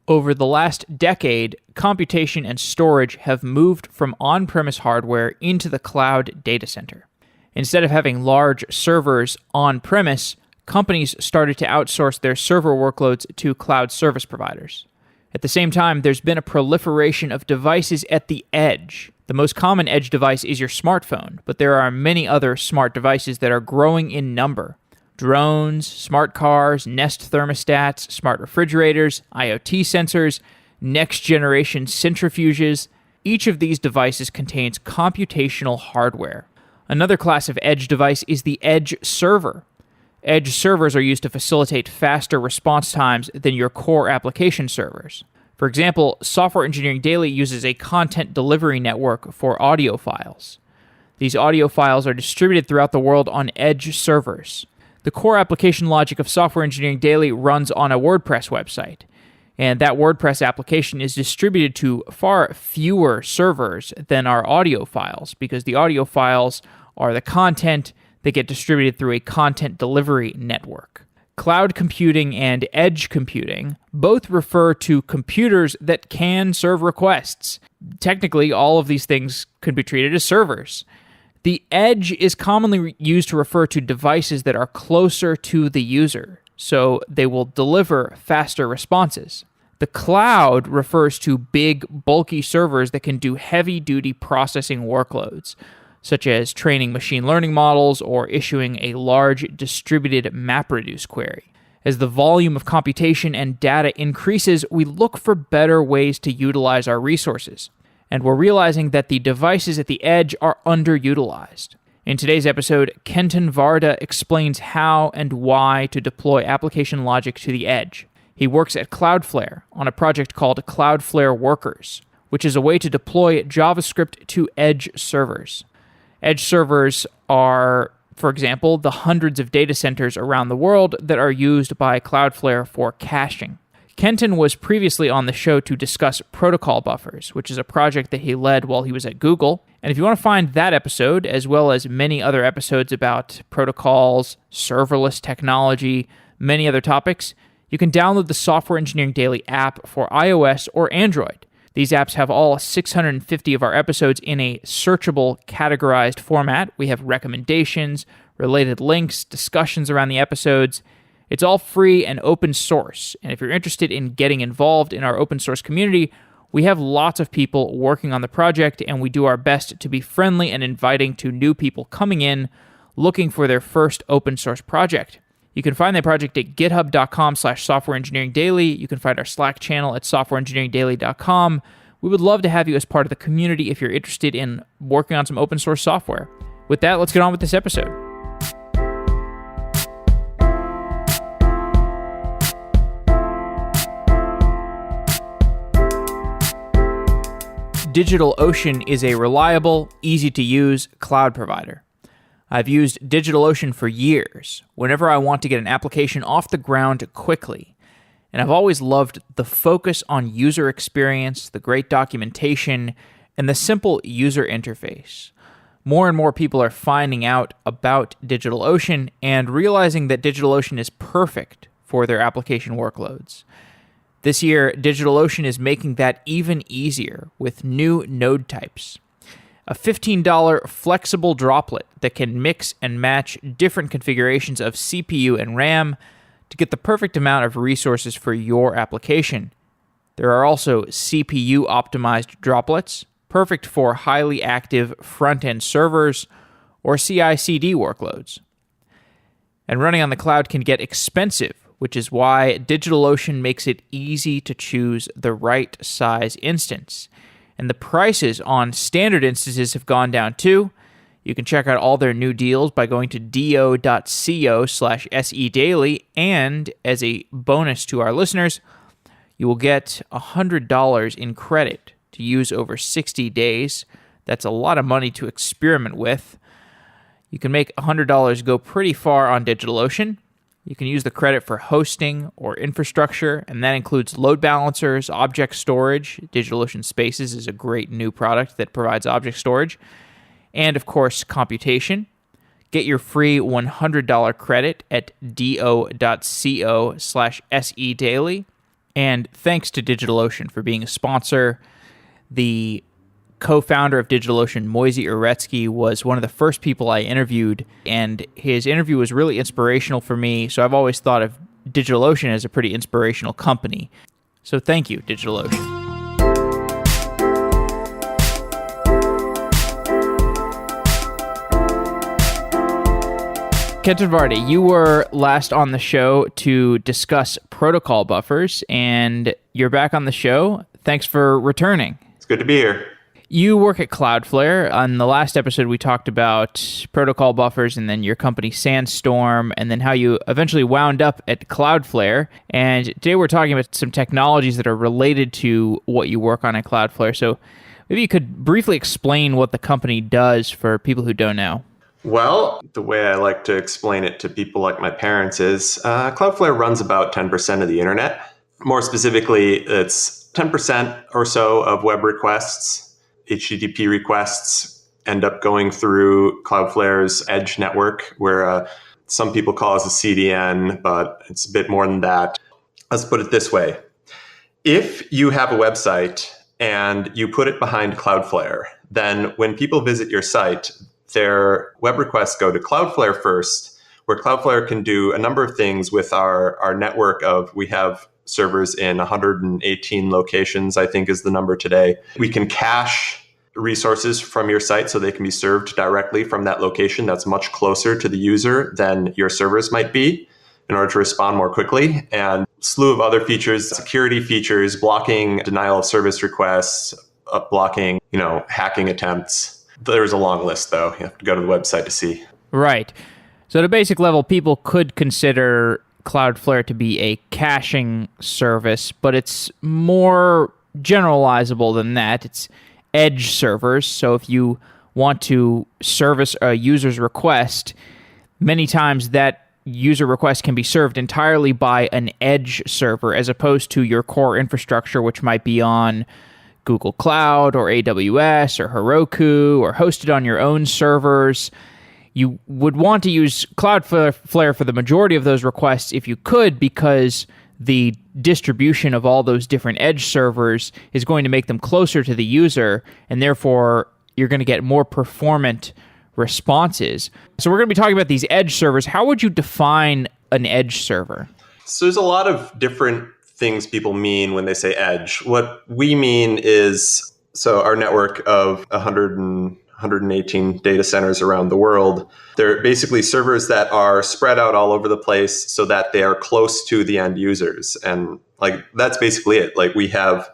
Over the last decade, computation and storage have moved from on-premise hardware into the cloud data center. Instead of having large servers on-premise, companies started to outsource their server workloads to cloud service providers. At the same time, there's been a proliferation of devices at the edge. The most common edge device is your smartphone, but there are many other smart devices that are growing in number. Drones, smart cars, Nest thermostats, smart refrigerators, IoT sensors, next-generation centrifuges. Each of these devices contains computational hardware. Another class of edge device is the edge server. Edge servers are used to facilitate faster response times than your core application servers. For example, Software Engineering Daily uses a content delivery network for audio files. These audio files are distributed throughout the world on edge servers. The core application logic of Software Engineering Daily runs on a WordPress website, and that WordPress application is distributed to far fewer servers than our audio files, because the audio files are the content that get distributed through a content delivery network. Cloud computing and edge computing both refer to computers that can serve requests. Technically, all of these things could be treated as servers. The edge is commonly used to refer to devices that are closer to the user, so they will deliver faster responses. The cloud refers to big, bulky servers that can do heavy-duty processing workloads, such as training machine learning models or issuing a large distributed MapReduce query. As the volume of computation and data increases, we look for better ways to utilize our resources. And we're realizing that the devices at the edge are underutilized. In today's episode, Kenton Varda explains how and why to deploy application logic to the edge. He works at CloudFlare on a project called CloudFlare Workers, which is a way to deploy JavaScript to edge servers. Edge servers are, for example, the hundreds of data centers around the world that are used by Cloudflare for caching. Kenton was previously on the show to discuss protocol buffers, which is a project that he led while he was at Google. And if you want to find that episode, as well as many other episodes about protocols, serverless technology, many other topics, you can download the Software Engineering Daily app for iOS or Android. These apps have all 650 of our episodes in a searchable, categorized format. We have recommendations, related links, discussions around the episodes. It's all free and open source, and if you're interested in getting involved in our open source community, we have lots of people working on the project, and we do our best to be friendly and inviting to new people coming in looking for their first open source project. You can find that project at github.com/softwareengineeringdaily. You can find our Slack channel at softwareengineeringdaily.com. We would love to have you as part of the community if you're interested in working on some open source software. With that, let's get on with this episode. DigitalOcean is a reliable, easy-to-use cloud provider. I've used DigitalOcean for years, whenever I want to get an application off the ground quickly. And I've always loved the focus on user experience, the great documentation, and the simple user interface. More and more people are finding out about DigitalOcean and realizing that DigitalOcean is perfect for their application workloads. This year, DigitalOcean is making that even easier with new node types. A $15 flexible droplet that can mix and match different configurations of CPU and RAM to get the perfect amount of resources for your application. There are also CPU-optimized droplets, perfect for highly active front-end servers or CI/CD workloads. And running on the cloud can get expensive, which is why DigitalOcean makes it easy to choose the right size instance. And the prices on standard instances have gone down too. You can check out all their new deals by going to do.co/sedaily, and as a bonus to our listeners, you will get $100 in credit to use over 60 days. That's a lot of money to experiment with. You can make $100 go pretty far on DigitalOcean. You can use the credit for hosting or infrastructure, and that includes load balancers, object storage. DigitalOcean Spaces is a great new product that provides object storage. And of course, computation. Get your free $100 credit at do.co/sedaily. And thanks to DigitalOcean for being a sponsor. The co-founder of DigitalOcean, Moisey Uretsky, was one of the first people I interviewed, and his interview was really inspirational for me. So I've always thought of DigitalOcean as a pretty inspirational company. So thank you, DigitalOcean. Kenton, Varda, you were last on the show to discuss protocol buffers, and you're back on the show. Thanks for returning. It's good to be here. You work at CloudFlare. On the last episode, we talked about protocol buffers and then your company Sandstorm, and then how you eventually wound up at CloudFlare. And today we're talking about some technologies that are related to what you work on at CloudFlare. So maybe you could briefly explain what the company does for people who don't know. Well, the way I like to explain it to people like my parents is Cloudflare runs about 10% of the internet. More specifically, it's 10% or so of web requests, HTTP requests, end up going through Cloudflare's edge network, where some people call it a CDN, but it's a bit more than that. Let's put it this way. If you have a website and you put it behind Cloudflare, then when people visit your site, their web requests go to Cloudflare first, where Cloudflare can do a number of things with our network of, we have servers in 118 locations, I think is the number today. We can cache resources from your site so they can be served directly from that location that's much closer to the user than your servers might be in order to respond more quickly. And a slew of other features, security features, blocking denial of service requests, blocking, hacking attempts. There's a long list, though. You have to go to the website to see. Right. So at a basic level, people could consider Cloudflare to be a caching service, but it's more generalizable than that. It's edge servers. So if you want to service a user's request, many times that user request can be served entirely by an edge server as opposed to your core infrastructure, which might be on Google Cloud or AWS or Heroku or hosted on your own servers. You would want to use Cloudflare for the majority of those requests if you could, because the distribution of all those different edge servers is going to make them closer to the user, and therefore you're going to get more performant responses. So we're going to be talking about these edge servers. How would you define an edge server? So there's a lot of different things people mean when they say edge. What we mean is, so our network of 118 data centers around the world, they're basically servers that are spread out all over the place so that they are close to the end users. And that's basically it. We have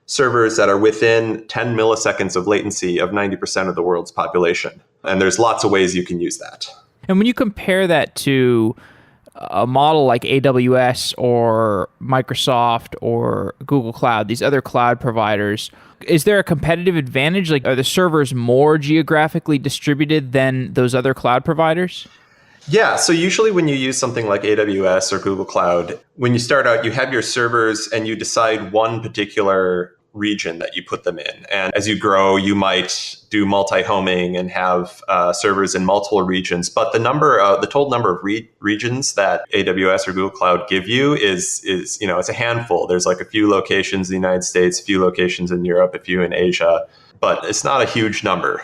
servers that are within 10 milliseconds of latency of 90% of the world's population. And there's lots of ways you can use that. And when you compare that to a model like AWS or Microsoft or Google Cloud, these other cloud providers, is there a competitive advantage? Are the servers more geographically distributed than those other cloud providers? Yeah, so usually when you use something like AWS or Google Cloud, when you start out, you have your servers and you decide one particular region that you put them in. And as you grow, you might do multi-homing and have servers in multiple regions. But the total number of regions that AWS or Google Cloud give you is it's a handful. There's a few locations in the United States, a few locations in Europe, a few in Asia, but it's not a huge number.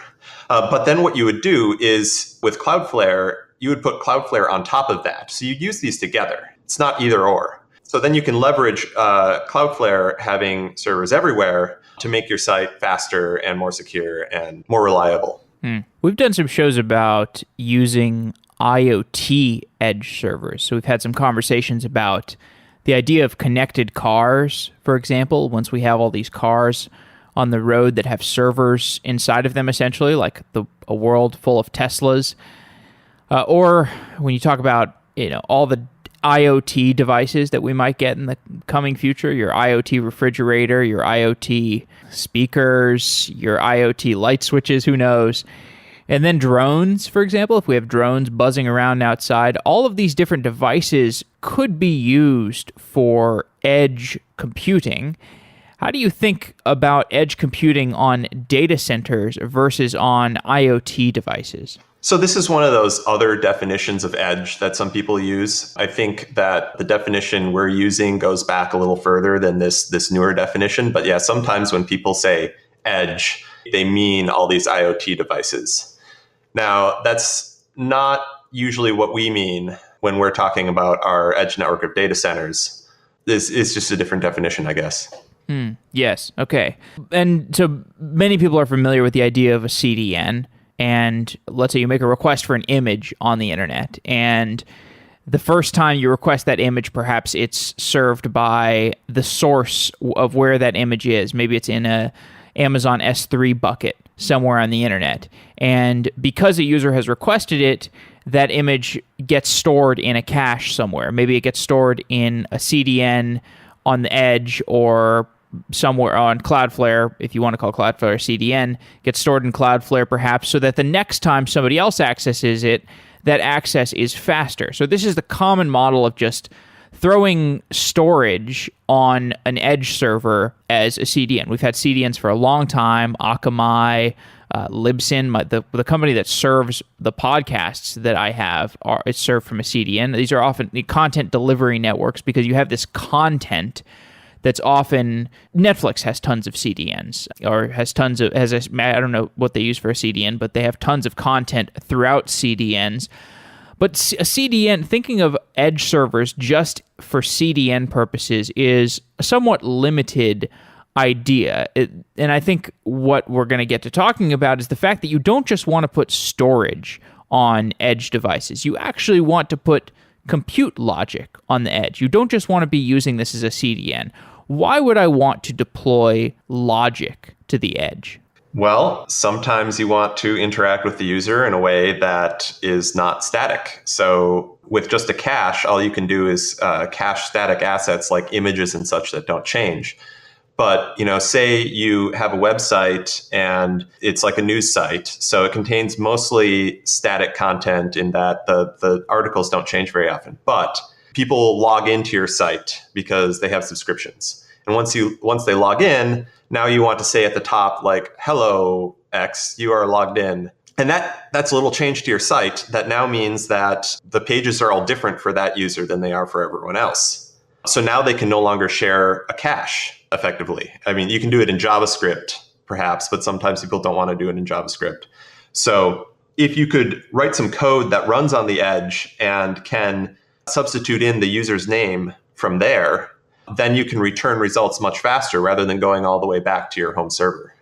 But then what you would do is with Cloudflare, you would put Cloudflare on top of that. So you'd use these together. It's not either or. So then you can leverage Cloudflare having servers everywhere to make your site faster and more secure and more reliable. We've done some shows about using IoT edge servers. So we've had some conversations about the idea of connected cars, for example. Once we have all these cars on the road that have servers inside of them, essentially, like a world full of Teslas. Or when you talk about all the IoT devices that we might get in the coming future, your IoT refrigerator, your IoT speakers, your IoT light switches, who knows? And then drones, for example, if we have drones buzzing around outside, all of these different devices could be used for edge computing. How do you think about edge computing on data centers versus on IoT devices? So this is one of those other definitions of edge that some people use. I think that the definition we're using goes back a little further than this newer definition. But yeah, sometimes when people say edge, they mean all these IoT devices. Now, that's not usually what we mean when we're talking about our edge network of data centers. This is just a different definition, I guess. Yes. Okay. And so many people are familiar with the idea of a CDN. And let's say you make a request for an image on the internet. And the first time you request that image, perhaps it's served by the source of where that image is. Maybe it's in a Amazon S3 bucket somewhere on the internet. And because a user has requested it, that image gets stored in a cache somewhere. Maybe it gets stored in a CDN on the edge or somewhere on Cloudflare, if you want to call Cloudflare CDN, gets stored in Cloudflare perhaps, so that the next time somebody else accesses it, that access is faster. So this is the common model of just throwing storage on an edge server as a CDN. We've had CDNs for a long time. Akamai, Libsyn, the company that serves the podcasts that I have, it's served from a CDN. These are often the content delivery networks because you have this content that's often Netflix has tons of CDNs or has tons of I don't know what they use for a CDN, but they have tons of content throughout CDNs. But a CDN, thinking of edge servers just for CDN purposes, is a somewhat limited idea. And I think what we're going to get to talking about is the fact that you don't just want to put storage on edge devices. You actually want to put compute logic on the edge. You don't just want to be using this as a CDN. Why would I want to deploy logic to the edge? Well, sometimes you want to interact with the user in a way that is not static. So with just a cache, all you can do is cache static assets like images and such that don't change. But, say you have a website and it's like a news site. So it contains mostly static content in that the articles don't change very often. But people log into your site because they have subscriptions. And once they log in, now you want to say at the top, like, hello, X, you are logged in. And that's a little change to your site. That now means that the pages are all different for that user than they are for everyone else. So now they can no longer share a cache effectively. I mean, you can do it in JavaScript, perhaps, but sometimes people don't want to do it in JavaScript. So if you could write some code that runs on the edge and can substitute in the user's name from there, then you can return results much faster rather than going all the way back to your home server.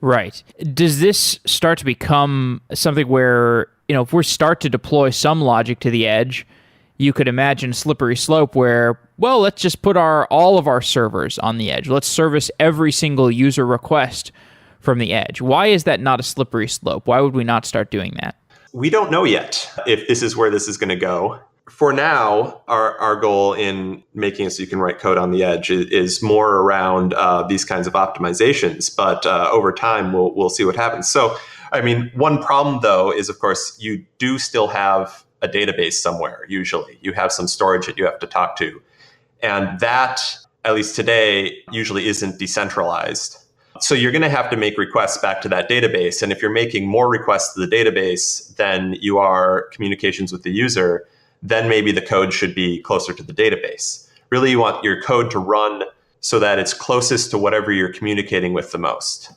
Right. Does this start to become something where, if we start to deploy some logic to the edge, you could imagine a slippery slope where, well, let's just put all of our servers on the edge. Let's service every single user request from the edge. Why is that not a slippery slope? Why would we not start doing that? We don't know yet if this is where this is going to go. For now, our goal in making it so you can write code on the edge is more around these kinds of optimizations. But over time, we'll see what happens. So, I mean, one problem, though, is, of course, you do still have a database somewhere, usually. You have some storage that you have to talk to. And that, at least today, usually isn't decentralized. So you're going to have to make requests back to that database. And if you're making more requests to the database than you are communications with the user, then maybe the code should be closer to the database. Really, you want your code to run so that it's closest to whatever you're communicating with the most.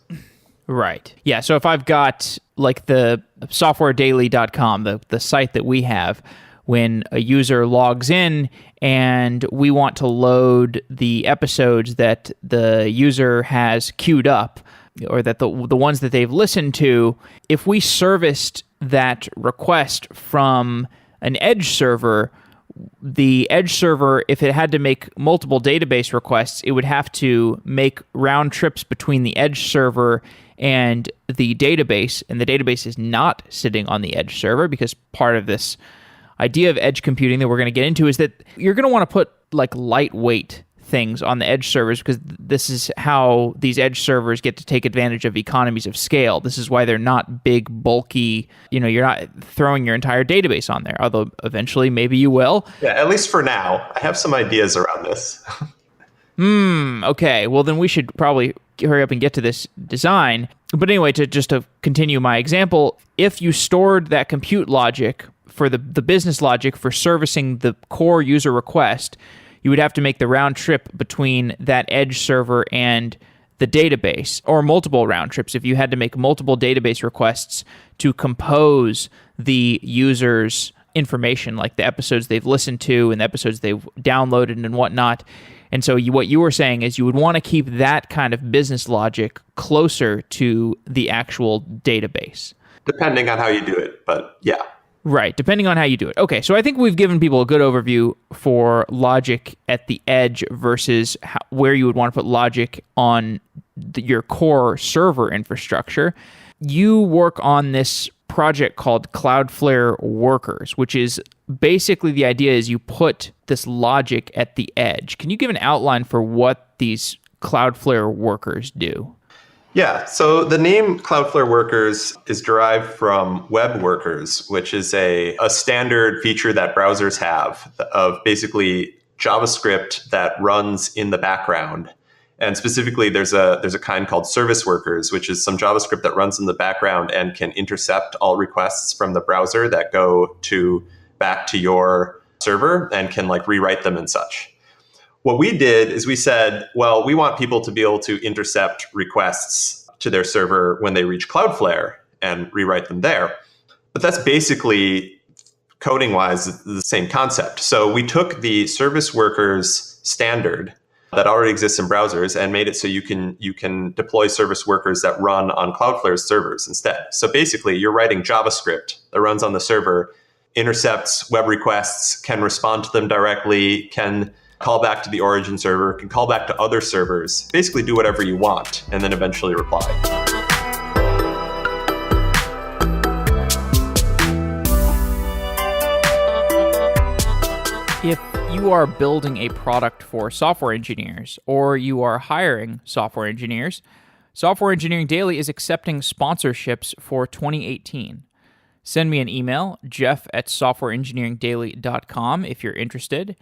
Right. Yeah. So if I've got like the softwaredaily.com, the site that we have, when a user logs in and we want to load the episodes that the user has queued up, or that the ones that they've listened to, if we serviced that request from an edge server, the edge server, if it had to make multiple database requests, it would have to make round trips between the edge server and the database. And the database is not sitting on the edge server, because part of this idea of edge computing that we're going to get into is that you're going to want to put like lightweight things on the edge servers, because this is how these edge servers get to take advantage of economies of scale. This is why they're not big, bulky, you're not throwing your entire database on there, although eventually maybe you will. Yeah, at least for now. I have some ideas around this. Okay. Well, then we should probably hurry up and get to this design. But anyway, to continue my example, if you stored that compute logic for the business logic for servicing the core user request, you would have to make the round trip between that edge server and the database, or multiple round trips if you had to make multiple database requests to compose the user's information, like the episodes they've listened to and the episodes they've downloaded and whatnot. And so what you were saying is you would want to keep that kind of business logic closer to the actual database. Depending on how you do it, but yeah. Right, depending on how you do it. Okay, so I think we've given people a good overview for logic at the edge versus where you would want to put logic on your core server infrastructure. You work on this project called CloudFlare Workers, which is basically the idea is you put this logic at the edge. Can you give an outline for what these CloudFlare Workers do? Yeah, so the name CloudFlare Workers is derived from web workers, which is a standard feature that browsers have of basically JavaScript that runs in the background. And specifically, there's a kind called service workers, which is some JavaScript that runs in the background and can intercept all requests from the browser that go back to your server and can like rewrite them and such. What we did is we said, well, we want people to be able to intercept requests to their server when they reach Cloudflare and rewrite them there. But that's basically, coding-wise, the same concept. So we took the service workers standard that already exists in browsers and made it so you can deploy service workers that run on Cloudflare's servers instead. So basically, you're writing JavaScript that runs on the server, intercepts web requests, can respond to them directly, can call back to the origin server, can call back to other servers, basically do whatever you want, and then eventually reply. If you are building a product for software engineers, or you are hiring software engineers, Software Engineering Daily is accepting sponsorships for 2018. Send me an email, jeff@softwareengineeringdaily.com if you're interested.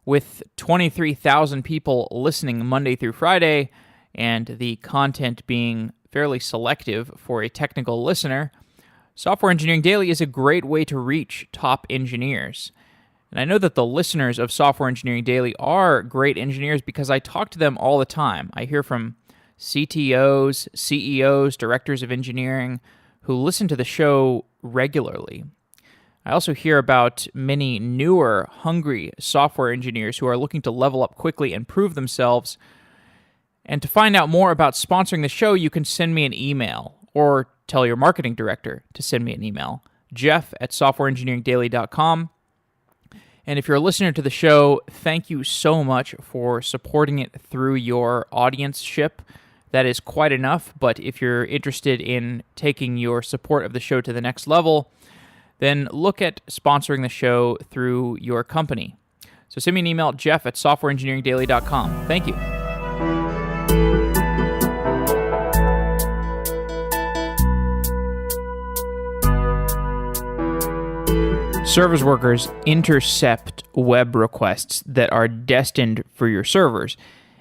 With 23,000 people listening Monday through Friday, and the content being fairly selective for a technical listener, Software Engineering Daily is a great way to reach top engineers. And I know that the listeners of Software Engineering Daily are great engineers because I talk to them all the time. I hear from CTOs, CEOs, directors of engineering who listen to the show regularly. I also hear about many newer, hungry software engineers who are looking to level up quickly and prove themselves. And to find out more about sponsoring the show, you can send me an email or tell your marketing director to send me an email, jeff@softwareengineeringdaily.com. And if you're a listener to the show, thank you so much for supporting it through your audienceship. That is quite enough, but if you're interested in taking your support of the show to the next level, then look at sponsoring the show through your company. So send me an email, jeff@softwareengineeringdaily.com. Thank you. Service workers intercept web requests that are destined for your servers.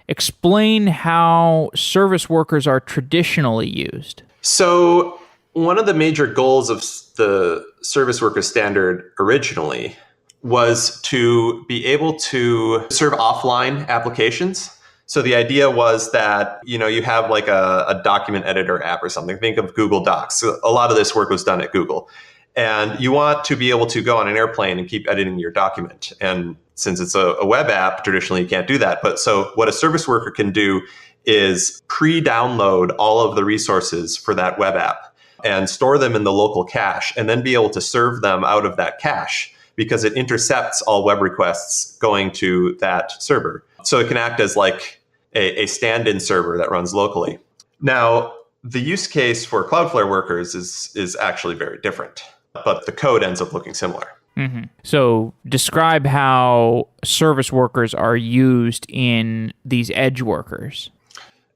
Explain how service workers are traditionally used. So one of the major goals of the service worker standard originally was to be able to serve offline applications. So the idea was that, you have like a document editor app or something. Think of Google Docs. So a lot of this work was done at Google. And you want to be able to go on an airplane and keep editing your document. And since it's a web app, traditionally you can't do that. But so what a service worker can do is pre-download all of the resources for that web app and store them in the local cache, and then be able to serve them out of that cache because it intercepts all web requests going to that server. So it can act as like a stand-in server that runs locally. Now, the use case for CloudFlare Workers is actually very different, but the code ends up looking similar. Mm-hmm. So describe how service workers are used in these edge workers.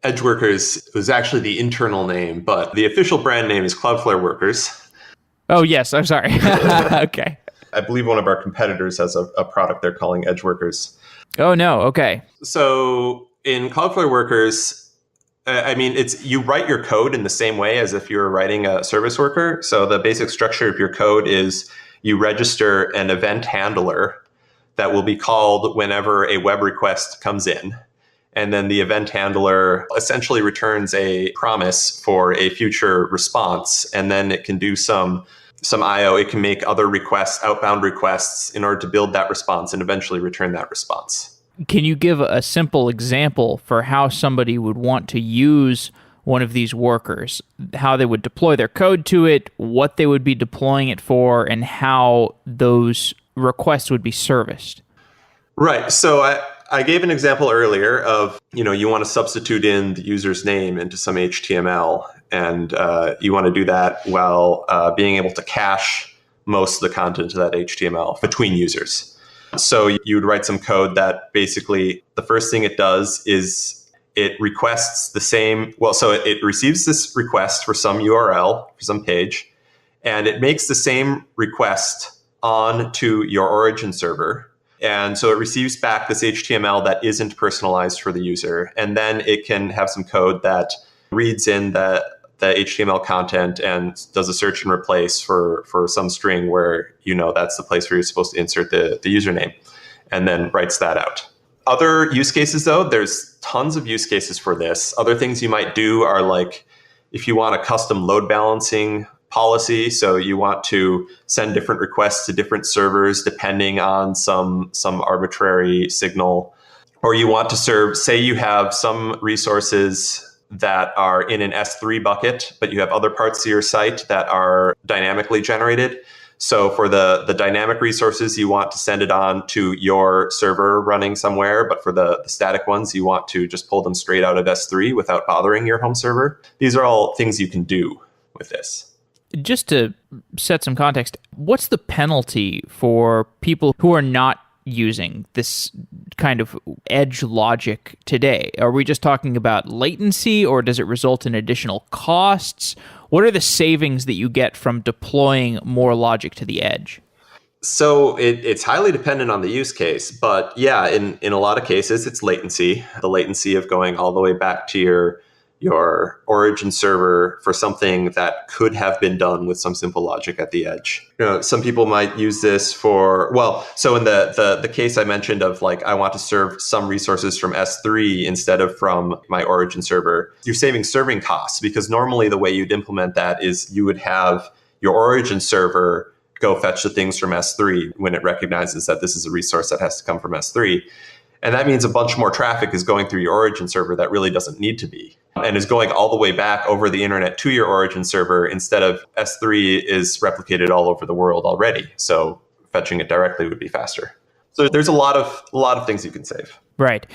Edge Workers was actually the internal name, but the official brand name is CloudFlare Workers. Oh, yes. I'm sorry. Okay. I believe one of our competitors has a product they're calling Edge Workers. Oh, no. Okay. So in CloudFlare Workers, I mean, it's you write your code in the same way as if you were writing a service worker. So the basic structure of your code is you register an event handler that will be called whenever a web request comes in. And then the event handler essentially returns a promise for a future response. And then it can do some IO. It can make other requests, outbound requests, in order to build that response and eventually return that response. Can you give a simple example for how somebody would want to use one of these workers, how they would deploy their code to it, what they would be deploying it for, and how those requests would be serviced? Right. So I gave an example earlier of, you want to substitute in the user's name into some HTML, and you want to do that while being able to cache most of the content of that HTML between users. So you would write some code that basically the first thing it does is it requests the same, so it receives this request for some URL, for some page, and it makes the same request on to your origin server. And so it receives back this HTML that isn't personalized for the user. And then it can have some code that reads in the HTML content and does a search and replace for some string where that's the place where you're supposed to insert the username, and then writes that out. Other use cases, though, there's tons of use cases for this. Other things you might do are like if you want a custom load balancing policy, so you want to send different requests to different servers depending on some arbitrary signal, or you want to serve, say you have some resources that are in an S3 bucket, but you have other parts of your site that are dynamically generated. So for the dynamic resources, you want to send it on to your server running somewhere, but for the static ones, you want to just pull them straight out of S3 without bothering your home server. These are all things you can do with this. Just to set some context, what's the penalty for people who are not using this kind of edge logic today? Are we just talking about latency, or does it result in additional costs? What are the savings that you get from deploying more logic to the edge? So it's highly dependent on the use case, but yeah, in a lot of cases, it's latency, the latency of going all the way back to your origin server for something that could have been done with some simple logic at the edge. Some people might use this for, so in the case I mentioned of like, I want to serve some resources from S3 instead of from my origin server, you're saving serving costs, because normally the way you'd implement that is you would have your origin server go fetch the things from S3 when it recognizes that this is a resource that has to come from S3. And that means a bunch more traffic is going through your origin server that really doesn't need to be, and is going all the way back over the internet to your origin server, instead of S3 is replicated all over the world already. So fetching it directly would be faster. So there's a lot of things you can save. Right.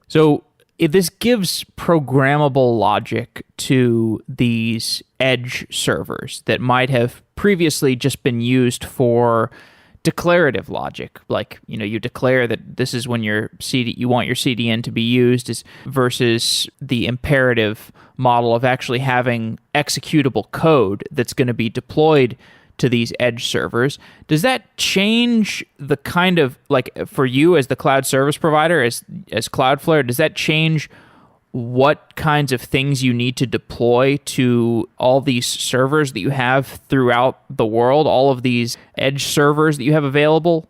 So if this gives programmable logic to these edge servers that might have previously just been used for declarative logic, like you declare that this is when you want your CDN to be used, versus the imperative model of actually having executable code that's going to be deployed to these edge servers. Does that change the kind of, like, for you as the cloud service provider, as Cloudflare, does that change what kinds of things you need to deploy to all these servers that you have throughout the world, all of these edge servers that you have available?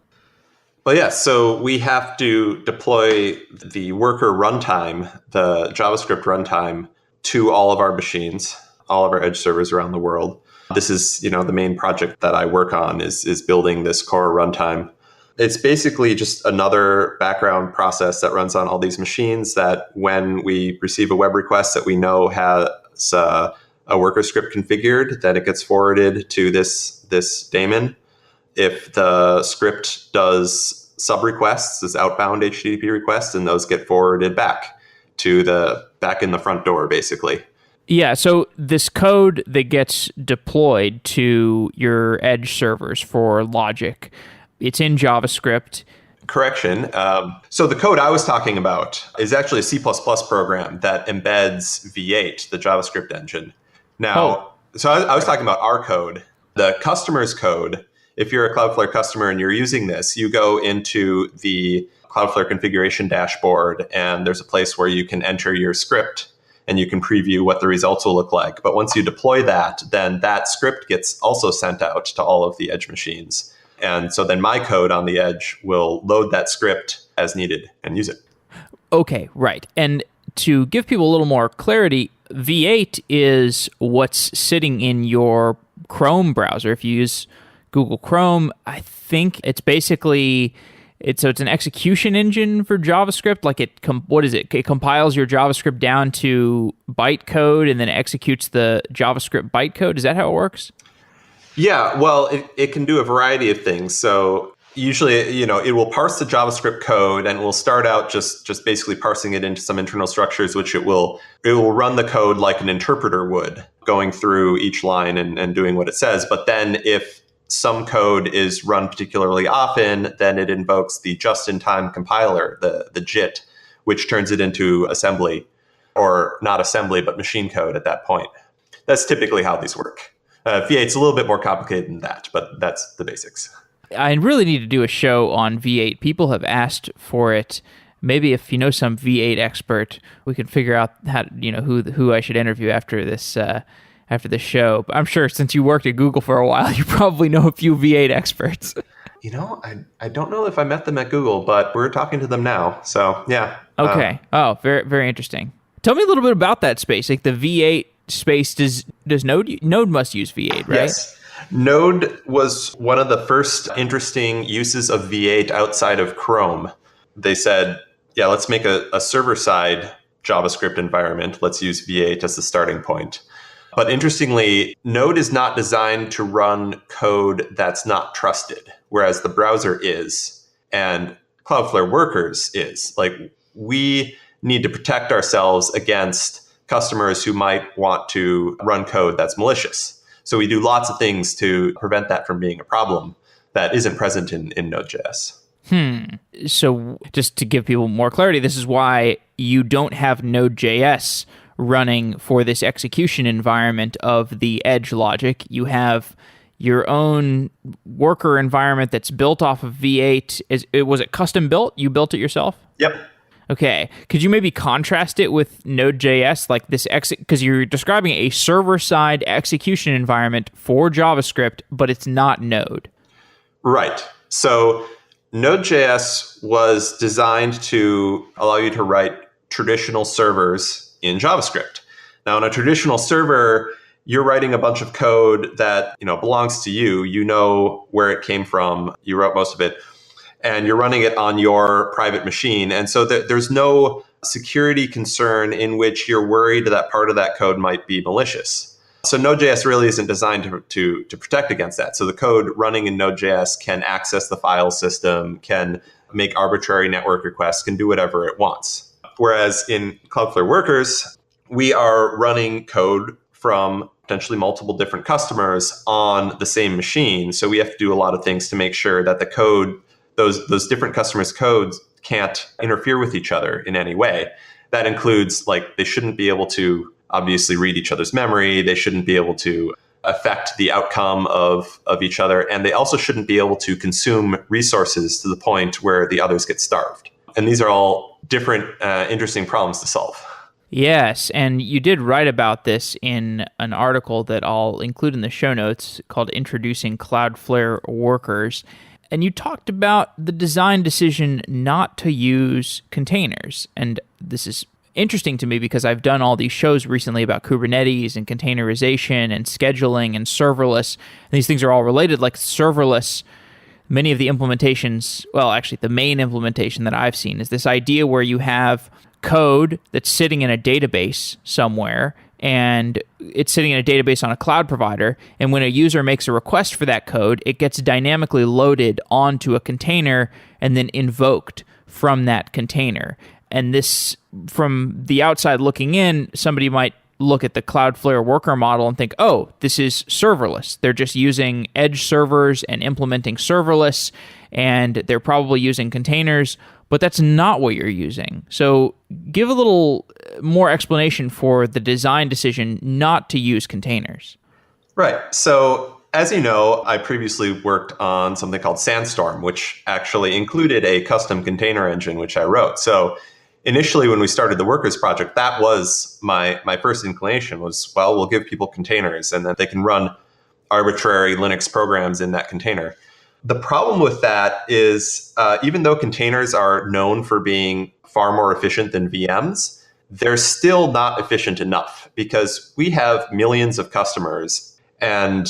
Well, yeah, so we have to deploy the worker runtime, the JavaScript runtime, to all of our machines, all of our edge servers around the world. This is, the main project that I work on is building this core runtime. It's basically just another background process that runs on all these machines that when we receive a web request that we know has a worker script configured, then it gets forwarded to this daemon. If the script does sub requests, this outbound HTTP requests, and those get forwarded back in the front door, basically. Yeah, so this code that gets deployed to your edge servers for logic, it's in JavaScript. Correction. So the code I was talking about is actually a C++ program that embeds V8, the JavaScript engine. Now, So I was talking about our code. The customer's code, if you're a Cloudflare customer and you're using this, you go into the Cloudflare configuration dashboard, and there's a place where you can enter your script. and you can preview what the results will look like. But once you deploy that, then that script gets also sent out to all of the edge machines. And so then my code on the edge will load that script as needed and use it. Okay, right. And to give people a little more clarity, V8 is what's sitting in your Chrome browser. If you use Google Chrome, I think it's basically it's an execution engine for JavaScript. Like what is it? It compiles your JavaScript down to bytecode and then executes the JavaScript bytecode. Is that how it works? Yeah, well, it can do a variety of things. So usually, it will parse the JavaScript code and it will start out just basically parsing it into some internal structures, which it will run the code like an interpreter would, going through each line and doing what it says. But then if some code is run particularly often, then it invokes the just-in-time compiler, the JIT, which turns it into assembly, or not assembly, but machine code at that point. That's typically how these work. V8's a little bit more complicated than that, but that's the basics. I really need to do a show on V8. People have asked for it. Maybe if you know some V8 expert, we can figure out how who I should interview after this show. But I'm sure since you worked at Google for a while, you probably know a few V8 experts. I don't know if I met them at Google, but we're talking to them now. So yeah. Okay. Very, very interesting. Tell me a little bit about that space. Like the V8 space, does Node must use V8, right? Yes. Node was one of the first interesting uses of V8 outside of Chrome. They said, yeah, let's make a server-side JavaScript environment. Let's use V8 as the starting point. But interestingly, Node is not designed to run code that's not trusted, whereas the browser is, and Cloudflare Workers is. Like, we need to protect ourselves against customers who might want to run code that's malicious. So we do lots of things to prevent that from being a problem that isn't present in NoJS. So just to give people more clarity, this is why you don't have NoJS running for this execution environment of the edge logic. You have your own worker environment that's built off of V8. Was it custom built? You built it yourself? Yep. Okay. Could you maybe contrast it with Node.js, like this because you're describing a server-side execution environment for JavaScript, but it's not Node. Right. So Node.js was designed to allow you to write traditional servers in JavaScript. Now, in a traditional server, you're writing a bunch of code that belongs to you. You know where it came from. You wrote most of it. And you're running it on your private machine. And so there's no security concern in which you're worried that part of that code might be malicious. So Node.js really isn't designed to protect against that. So the code running in Node.js can access the file system, can make arbitrary network requests, can do whatever it wants. Whereas in Cloudflare Workers, we are running code from potentially multiple different customers on the same machine. So we have to do a lot of things to make sure that the code, those different customers' codes can't interfere with each other in any way. That includes, like, they shouldn't be able to obviously read each other's memory. They shouldn't be able to affect the outcome of each other. And they also shouldn't be able to consume resources to the point where the others get starved. And these are all different, interesting problems to solve. Yes, and you did write about this in an article that I'll include in the show notes called Introducing Cloudflare Workers. And you talked about the design decision not to use containers. And this is interesting to me because I've done all these shows recently about Kubernetes and containerization and scheduling and serverless. And these things are all related. Like serverless, many of the implementations, well, actually the main implementation that I've seen is this idea where you have code that's sitting in a database somewhere, and it's sitting in a database on a cloud provider. And when a user makes a request for that code, it gets dynamically loaded onto a container and then invoked from that container. And this, from the outside looking in, somebody might look at the Cloudflare worker model and think, oh, this is serverless. They're just using edge servers and implementing serverless, and they're probably using containers, but that's not what you're using. So give a little more explanation for the design decision not to use containers. Right. So as you know, I previously worked on something called Sandstorm, which actually included a custom container engine, which I wrote. So initially, when we started the Workers project, that was my first inclination was, well, we'll give people containers and then they can run arbitrary Linux programs in that container. The problem with that is even though containers are known for being far more efficient than VMs, they're still not efficient enough because we have millions of customers and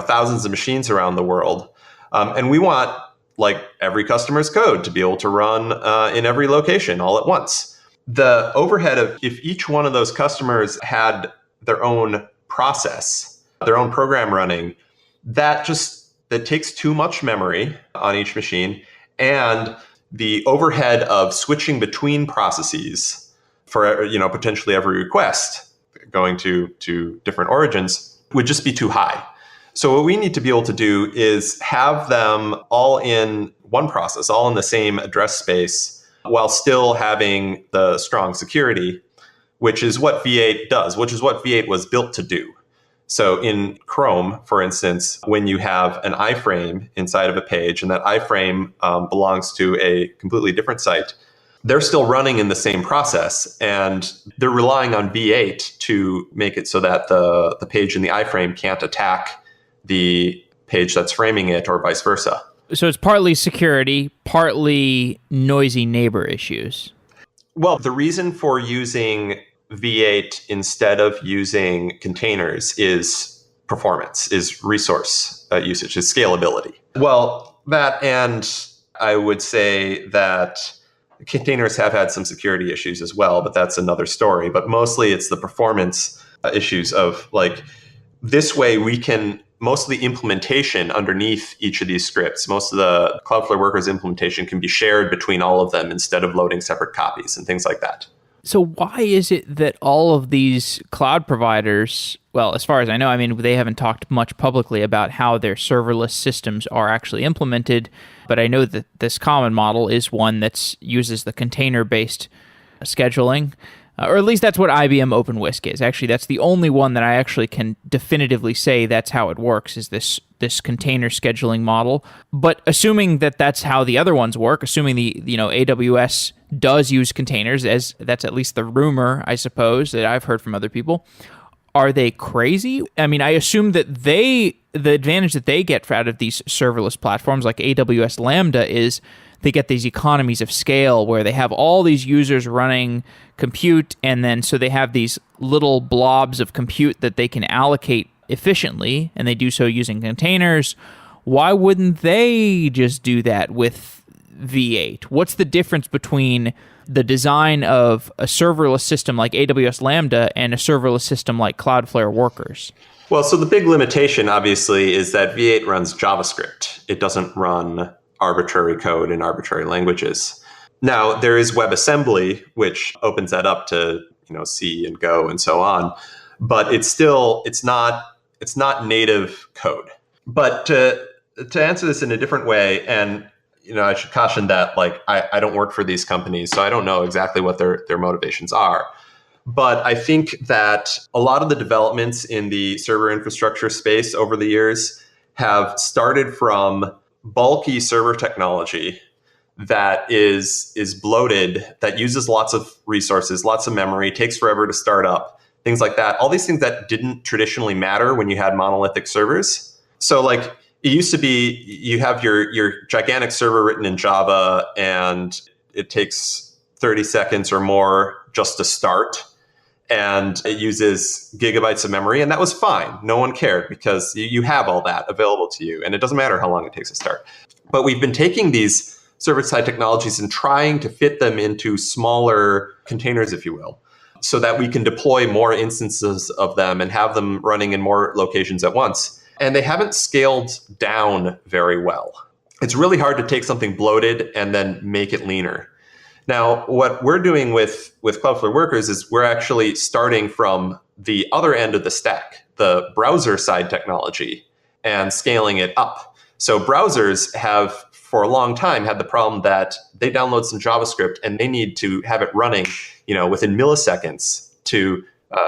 thousands of machines around the world. And we want like every customer's code to be able to run in every location all at once. The overhead of if each one of those customers had their own process, their own program running, that takes too much memory on each machine. And the overhead of switching between processes for potentially every request going to different origins would just be too high. So what we need to be able to do is have them all in one process, all in the same address space, while still having the strong security, which is what V8 does, which is what V8 was built to do. So in Chrome, for instance, when you have an iframe inside of a page and that iframe belongs to a completely different site, they're still running in the same process and they're relying on V8 to make it so that the page in the iframe can't attack the page that's framing it or vice versa. So it's partly security, partly noisy neighbor issues. Well, the reason for using V8 instead of using containers is performance, is resource usage, is scalability. Well, that, and I would say that containers have had some security issues as well, but that's another story. But mostly it's the performance issues of like, this way we can, most of the implementation underneath each of these scripts, most of the Cloudflare Workers implementation can be shared between all of them instead of loading separate copies and things like that. So why is it that all of these cloud providers, well, as far as I know, I mean, they haven't talked much publicly about how their serverless systems are actually implemented, but I know that this common model is one that uses the container-based scheduling, or at least that's what IBM OpenWhisk is. Actually, that's the only one that I actually can definitively say that's how it works, is this container scheduling model. But assuming that that's how the other ones work, assuming the AWS does use containers, as that's at least the rumor, I suppose, that I've heard from other people, are they crazy? I mean, I assume that the advantage that they get out of these serverless platforms like AWS Lambda is they get these economies of scale where they have all these users running compute, and then so they have these little blobs of compute that they can allocate efficiently, and they do so using containers. Why wouldn't they just do that with V8? What's the difference between the design of a serverless system like AWS Lambda and a serverless system like Cloudflare Workers? Well, so the big limitation, obviously, is that V8 runs JavaScript. It doesn't run arbitrary code in arbitrary languages. Now, there is WebAssembly, which opens that up to C and Go and so on, but it's not native code. But to answer this in a different way, and I should caution that I don't work for these companies, so I don't know exactly what their motivations are. But I think that a lot of the developments in the server infrastructure space over the years have started from bulky server technology that is bloated, that uses lots of resources, lots of memory, takes forever to start up, things like that. All these things that didn't traditionally matter when you had monolithic servers. So it used to be you have your gigantic server written in Java and it takes 30 seconds or more just to start. And it uses gigabytes of memory, and that was fine. No one cared because you have all that available to you, and it doesn't matter how long it takes to start. But we've been taking these server-side technologies and trying to fit them into smaller containers, if you will, so that we can deploy more instances of them and have them running in more locations at once. And they haven't scaled down very well. It's really hard to take something bloated and then make it leaner. Now, what we're doing with Cloudflare Workers is we're actually starting from the other end of the stack, the browser side technology, and scaling it up. So browsers have, for a long time, had the problem that they download some JavaScript and they need to have it running, within milliseconds to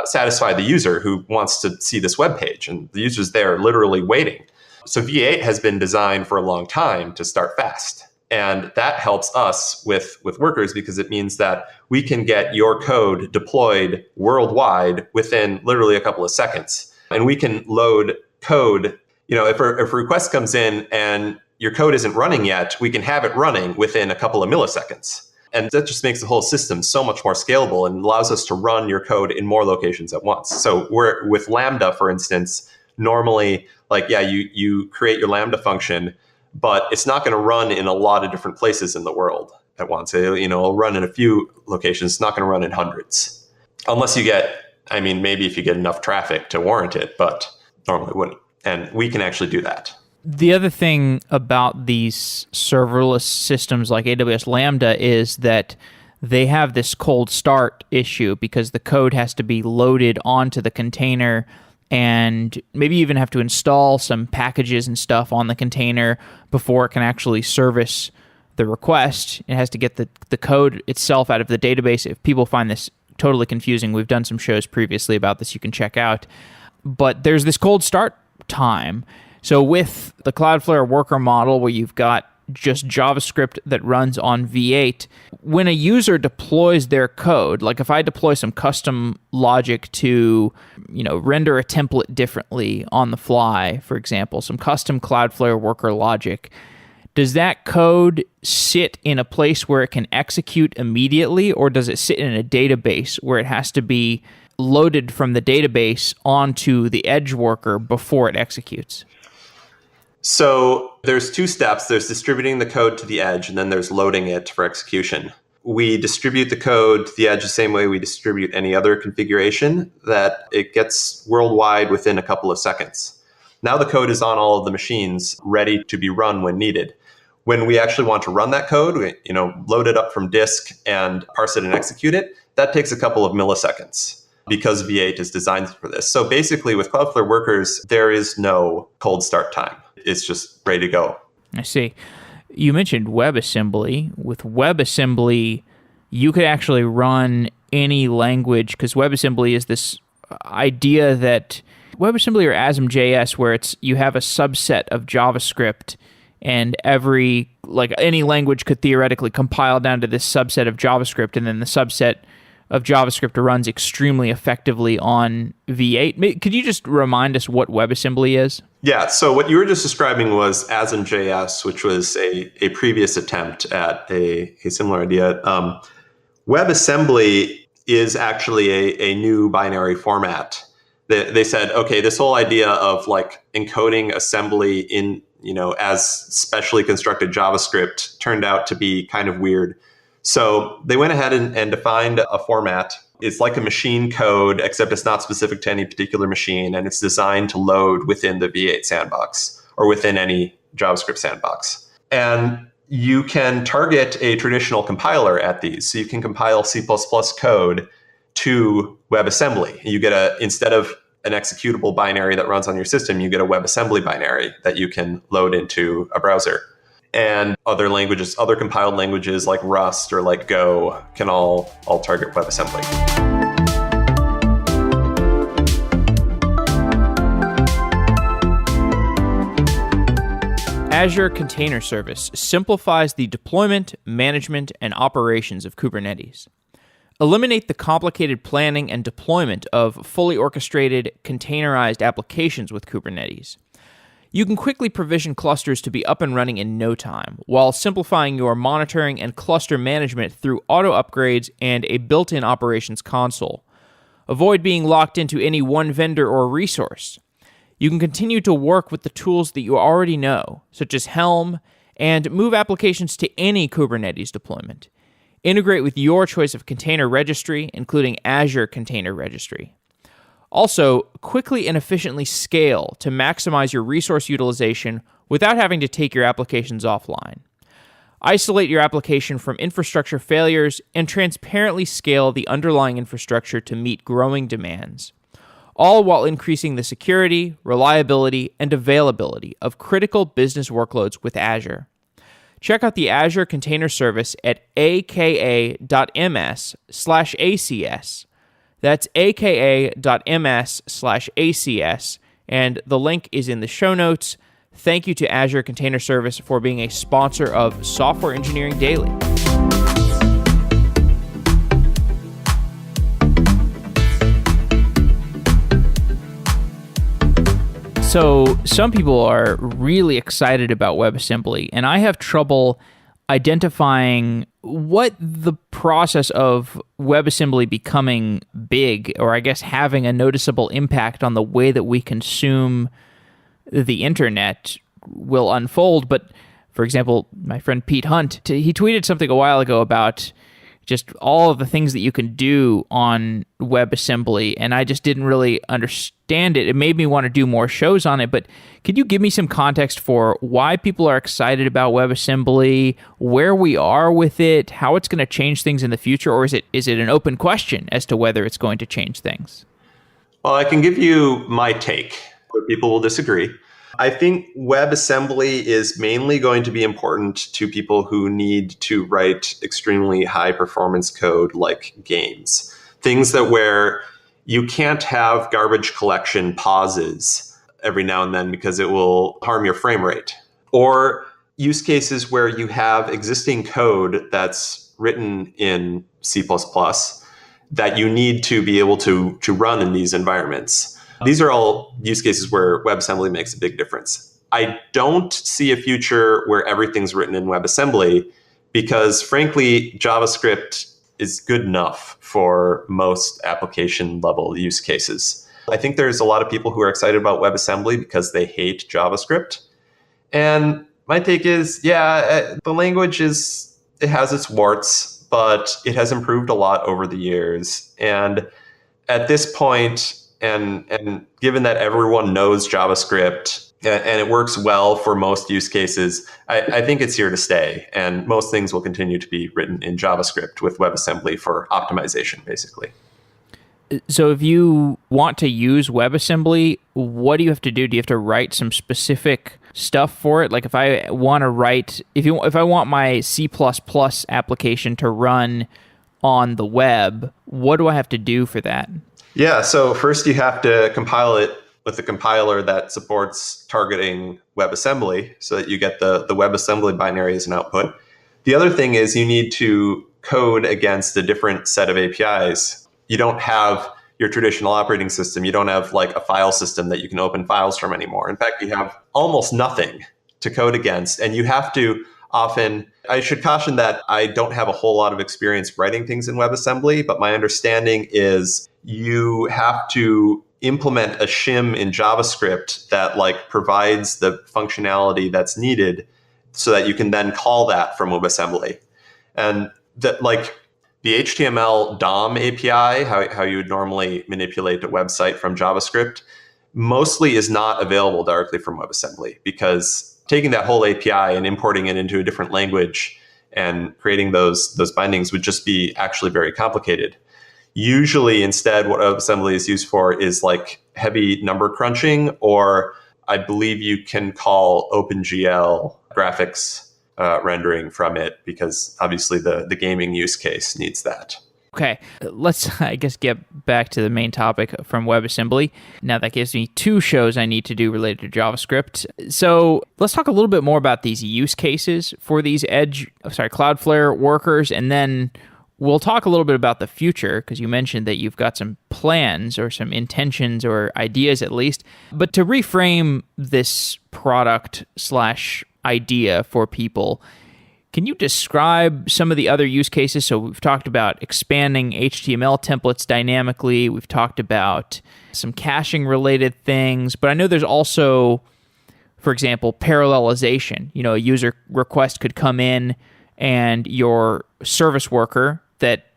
satisfy the user who wants to see this web page, and the user's there literally waiting. So V8 has been designed for a long time to start fast. And that helps us with workers because it means that we can get your code deployed worldwide within literally a couple of seconds. And we can load code, if a request comes in and your code isn't running yet, we can have it running within a couple of milliseconds. And that just makes the whole system so much more scalable and allows us to run your code in more locations at once. So with Lambda, for instance, normally, you create your Lambda function, but it's not going to run in a lot of different places in the world at once. It'll run in a few locations. It's not going to run in hundreds. Unless you get, maybe if you get enough traffic to warrant it, but normally wouldn't. And we can actually do that. The other thing about these serverless systems like AWS Lambda is that they have this cold start issue because the code has to be loaded onto the container and maybe even have to install some packages and stuff on the container before it can actually service the request. It has to get the code itself out of the database. If people find this totally confusing, we've done some shows previously about this you can check out. But there's this cold start time. So with the Cloudflare worker model where you've got just JavaScript that runs on V8, when a user deploys their code, like if I deploy some custom logic to, render a template differently on the fly, for example, some custom Cloudflare worker logic, does that code sit in a place where it can execute immediately, or does it sit in a database where it has to be loaded from the database onto the edge worker before it executes? So there's two steps. There's distributing the code to the edge, and then there's loading it for execution. We distribute the code to the edge the same way we distribute any other configuration, that it gets worldwide within a couple of seconds. Now the code is on all of the machines, ready to be run when needed. When we actually want to run that code, we, load it up from disk and parse it and execute it, that takes a couple of milliseconds because V8 is designed for this. So basically with Cloudflare Workers, there is no cold start time. It's just ready to go. I see. You mentioned WebAssembly. With WebAssembly, you could actually run any language, because WebAssembly is this idea that WebAssembly or ASM.js, where you have a subset of JavaScript, and any language could theoretically compile down to this subset of JavaScript, and then the subset of JavaScript runs extremely effectively on V8. Could you just remind us what WebAssembly is? Yeah, so what you were just describing was ASM.js, which was a previous attempt at a similar idea. WebAssembly is actually a new binary format. They said, okay, this whole idea of encoding assembly in, as specially constructed JavaScript turned out to be kind of weird. So they went ahead and defined a format. It's like a machine code, except it's not specific to any particular machine, and it's designed to load within the V8 sandbox or within any JavaScript sandbox. And you can target a traditional compiler at these. So you can compile C++ code to WebAssembly. You get instead of an executable binary that runs on your system, you get a WebAssembly binary that you can load into a browser. And other languages, other compiled languages like Rust or like Go can all target WebAssembly. Azure Container Service simplifies the deployment, management, and operations of Kubernetes. Eliminate the complicated planning and deployment of fully orchestrated, containerized applications with Kubernetes. You can quickly provision clusters to be up and running in no time, while simplifying your monitoring and cluster management through auto upgrades and a built-in operations console. Avoid being locked into any one vendor or resource. You can continue to work with the tools that you already know, such as Helm, and move applications to any Kubernetes deployment. Integrate with your choice of container registry, including Azure Container Registry. Also, quickly and efficiently scale to maximize your resource utilization without having to take your applications offline. Isolate your application from infrastructure failures and transparently scale the underlying infrastructure to meet growing demands, all while increasing the security, reliability, and availability of critical business workloads with Azure. Check out the Azure Container Service at aka.ms/ACS. That's aka.ms/ACS, and the link is in the show notes. Thank you to Azure Container Service for being a sponsor of Software Engineering Daily. So some people are really excited about WebAssembly, and I have trouble identifying what the process of WebAssembly becoming big, or I guess having a noticeable impact on the way that we consume the internet will unfold. But for example, my friend Pete Hunt, he tweeted something a while ago about just all of the things that you can do on WebAssembly, and I just didn't really understand it. It made me want to do more shows on it, but could you give me some context for why people are excited about WebAssembly, where we are with it, how it's going to change things in the future, or is it an open question as to whether it's going to change things? Well, I can give you my take, but people will disagree. I think WebAssembly is mainly going to be important to people who need to write extremely high performance code like games. Things that where you can't have garbage collection pauses every now and then because it will harm your frame rate. Or use cases where you have existing code that's written in C++ that you need to be able to run in these environments. These are all use cases where WebAssembly makes a big difference. I don't see a future where everything's written in WebAssembly because, frankly, JavaScript is good enough for most application level use cases. I think there's a lot of people who are excited about WebAssembly because they hate JavaScript. And my take is, the language it has its warts, but it has improved a lot over the years. And at this point, and given that everyone knows JavaScript and it works well for most use cases, I think it's here to stay. And most things will continue to be written in JavaScript with WebAssembly for optimization, basically. So if you want to use WebAssembly, what do you have to do? Do you have to write some specific stuff for it? Like if I want to write, if I want my C++ application to run on the web, what do I have to do for that? Yeah, so first you have to compile it with a compiler that supports targeting WebAssembly so that you get the WebAssembly binary as an output. The other thing is you need to code against a different set of APIs. You don't have your traditional operating system. You don't have like a file system that you can open files from anymore. In fact, you have almost nothing to code against, and you have to often, I should caution that I don't have a whole lot of experience writing things in WebAssembly, but my understanding is you have to implement a shim in JavaScript that like provides the functionality that's needed so that you can then call that from WebAssembly. And that like the HTML DOM API, how you would normally manipulate a website from JavaScript, mostly is not available directly from WebAssembly because taking that whole API and importing it into a different language and creating those bindings would just be actually very complicated. Usually, instead, what WebAssembly is used for is like heavy number crunching, or I believe you can call OpenGL graphics rendering from it because obviously the gaming use case needs that. Okay, let's, I guess, get back to the main topic from WebAssembly. Now that gives me 2 shows I need to do related to JavaScript. So let's talk a little bit more about these use cases for these Cloudflare workers, and then we'll talk a little bit about the future, because you mentioned that you've got some plans or some intentions or ideas at least. But to reframe this product / idea for people, can you describe some of the other use cases? So we've talked about expanding HTML templates dynamically. We've talked about some caching related things, but I know there's also, for example, parallelization. You know, a user request could come in and your service worker,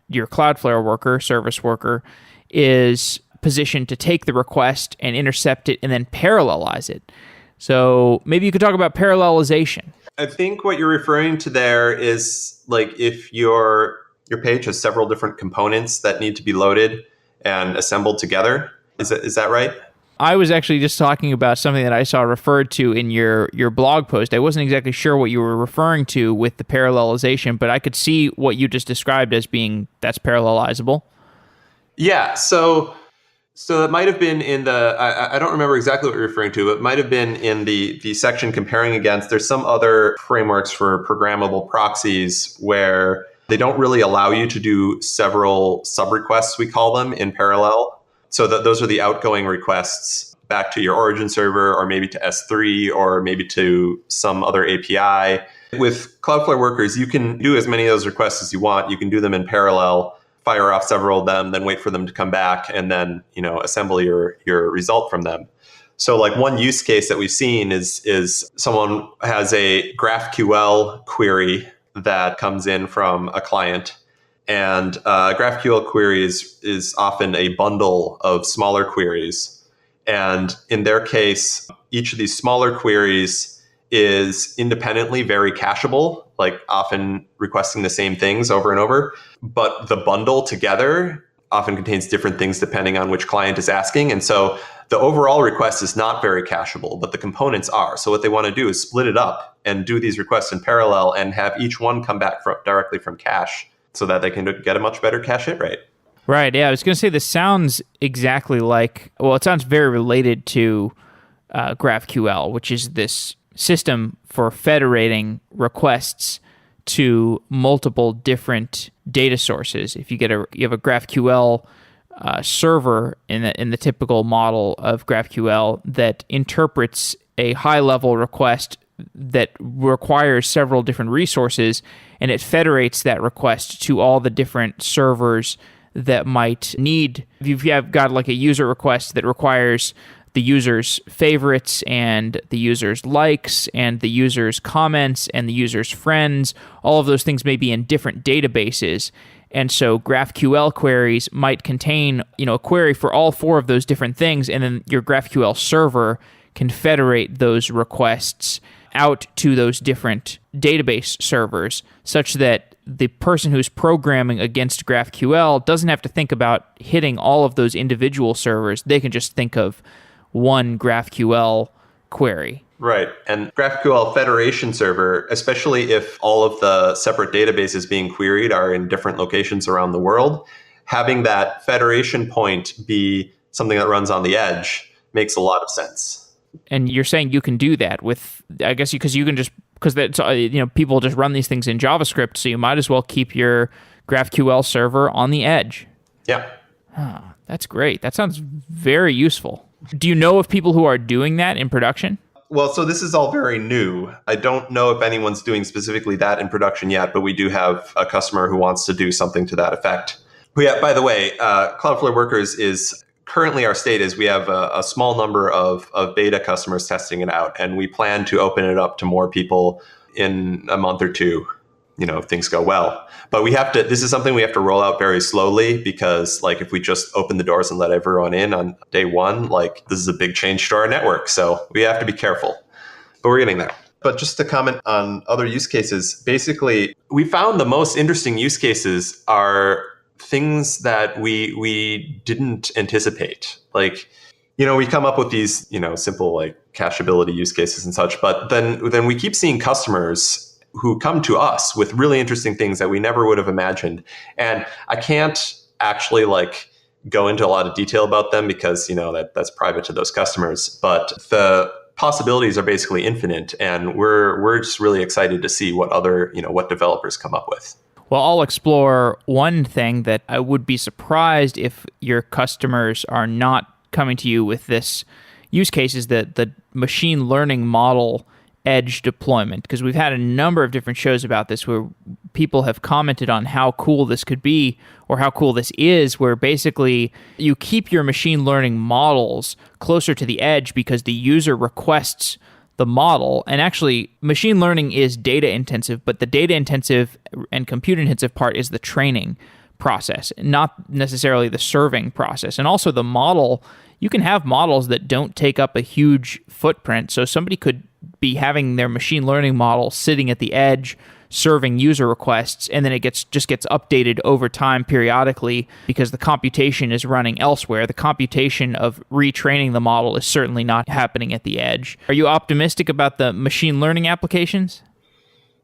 your Cloudflare worker, service worker, is positioned to take the request and intercept it and then parallelize it. So maybe you could talk about parallelization. I think what you're referring to there is like if your page has several different components that need to be loaded and assembled together. Is that right? I was actually just talking about something that I saw referred to in your blog post. I wasn't exactly sure what you were referring to with the parallelization, but I could see what you just described as being that's parallelizable. Yeah. So So it might have been in the, I don't remember exactly what you're referring to, but it might have been in the section comparing against, there's some other frameworks for programmable proxies where they don't really allow you to do several sub-requests, we call them, in parallel. So that those are the outgoing requests back to your origin server, or maybe to S3, or maybe to some other API. With Cloudflare Workers, you can do as many of those requests as you want. You can do them in parallel, fire off several of them, then wait for them to come back, and then assemble your result from them. So like one use case that we've seen is someone has a GraphQL query that comes in from a client. And GraphQL query is often a bundle of smaller queries. And in their case, each of these smaller queries is independently very cacheable, like often requesting the same things over and over. But the bundle together often contains different things depending on which client is asking. And so the overall request is not very cacheable, but the components are. So what they want to do is split it up and do these requests in parallel and have each one come back directly from cache so that they can get a much better cache hit rate. Right. Yeah, I was going to say this sounds exactly like, well, it sounds very related to GraphQL, which is this system for federating requests to multiple different data sources. If you have a GraphQL server in the typical model of GraphQL that interprets a high-level request that requires several different resources, and it federates that request to all the different servers that might need. If you've got like a user request that requires the user's favorites and the user's likes and the user's comments and the user's friends, all of those things may be in different databases. And so GraphQL queries might contain, a query for all four of those different things, and then your GraphQL server can federate those requests out to those different database servers such that the person who's programming against GraphQL doesn't have to think about hitting all of those individual servers. They can just think of one GraphQL query. Right. And GraphQL Federation Server, especially if all of the separate databases being queried are in different locations around the world, having that federation point be something that runs on the edge makes a lot of sense. And you're saying you can do that with, I guess, because you can just, because people just run these things in JavaScript, so you might as well keep your GraphQL server on the edge. Yeah. Oh, that's great. That sounds very useful. Do you know of people who are doing that in production? Well, so this is all very new. I don't know if anyone's doing specifically that in production yet, but we do have a customer who wants to do something to that effect. But yeah, by the way, Cloudflare Workers is currently our state is we have a small number of beta customers testing it out, and we plan to open it up to more people in a month or two, if things go well. But this is something we have to roll out very slowly because if we just open the doors and let everyone in on day one, this is a big change to our network. So we have to be careful, but we're getting there. But just to comment on other use cases, basically, we found the most interesting use cases are things that we didn't anticipate. We come up with these, simple cacheability use cases and such, but then we keep seeing customers who come to us with really interesting things that we never would have imagined. And I can't actually go into a lot of detail about them because, that's private to those customers, but the possibilities are basically infinite. And we're just really excited to see what other, what developers come up with. Well, I'll explore one thing that I would be surprised if your customers are not coming to you with this use case is that the machine learning model edge deployment, because we've had a number of different shows about this where people have commented on how cool this could be or how cool this is, where basically you keep your machine learning models closer to the edge because the user requests the model. And actually, machine learning is data intensive, but the data intensive and compute intensive part is the training process, not necessarily the serving process. And also the model, you can have models that don't take up a huge footprint. So somebody could be having their machine learning model sitting at the edge, serving user requests, and then it just gets updated over time periodically because the computation is running elsewhere. The computation of retraining the model is certainly not happening at the edge. Are you optimistic about the machine learning applications?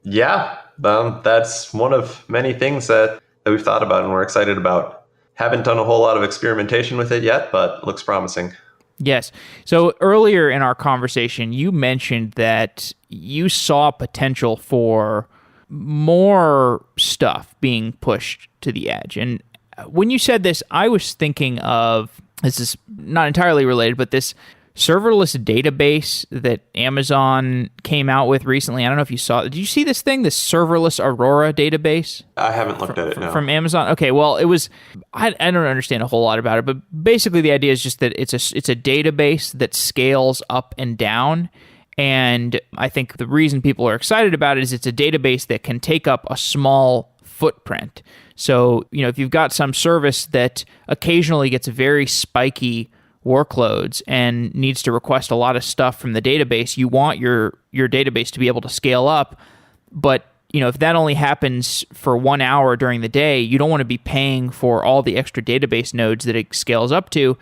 Yeah, that's one of many things that we've thought about and we're excited about. Haven't done a whole lot of experimentation with it yet, but looks promising. Yes. So earlier in our conversation, you mentioned that you saw potential for more stuff being pushed to the edge. And when you said this, I was thinking of, this is not entirely related, but this serverless database that Amazon came out with recently. I don't know if you saw it. Did you see this thing, this serverless Aurora database? I haven't looked at it, no. From Amazon? Okay, well, it was, I don't understand a whole lot about it, but basically the idea is just that it's a database that scales up and down. And I think the reason people are excited about it is it's a database that can take up a small footprint. So, if you've got some service that occasionally gets very spiky workloads and needs to request a lot of stuff from the database, you want your database to be able to scale up. But if that only happens for 1 hour during the day, you don't want to be paying for all the extra database nodes that it scales up to.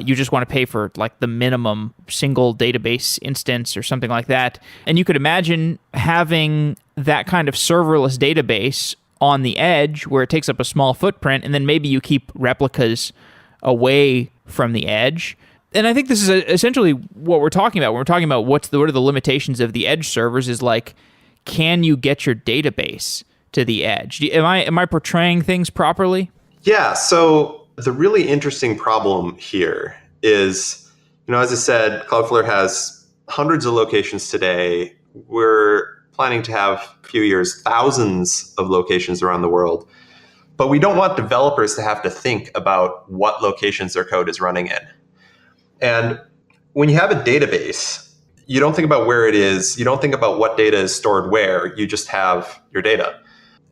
You just want to pay for like the minimum single database instance or something like that. And you could imagine having that kind of serverless database on the edge where it takes up a small footprint, and then maybe you keep replicas away from the edge. And I think this is essentially what we're talking about. When we're talking about what are the limitations of the edge servers is like, can you get your database to the edge? Am I portraying things properly? Yeah, so the really interesting problem here is, as I said, Cloudflare has hundreds of locations today. We're planning to have a few years, thousands of locations around the world. But we don't want developers to have to think about what locations their code is running in. And when you have a database, you don't think about where it is. You don't think about what data is stored where. You just have your data.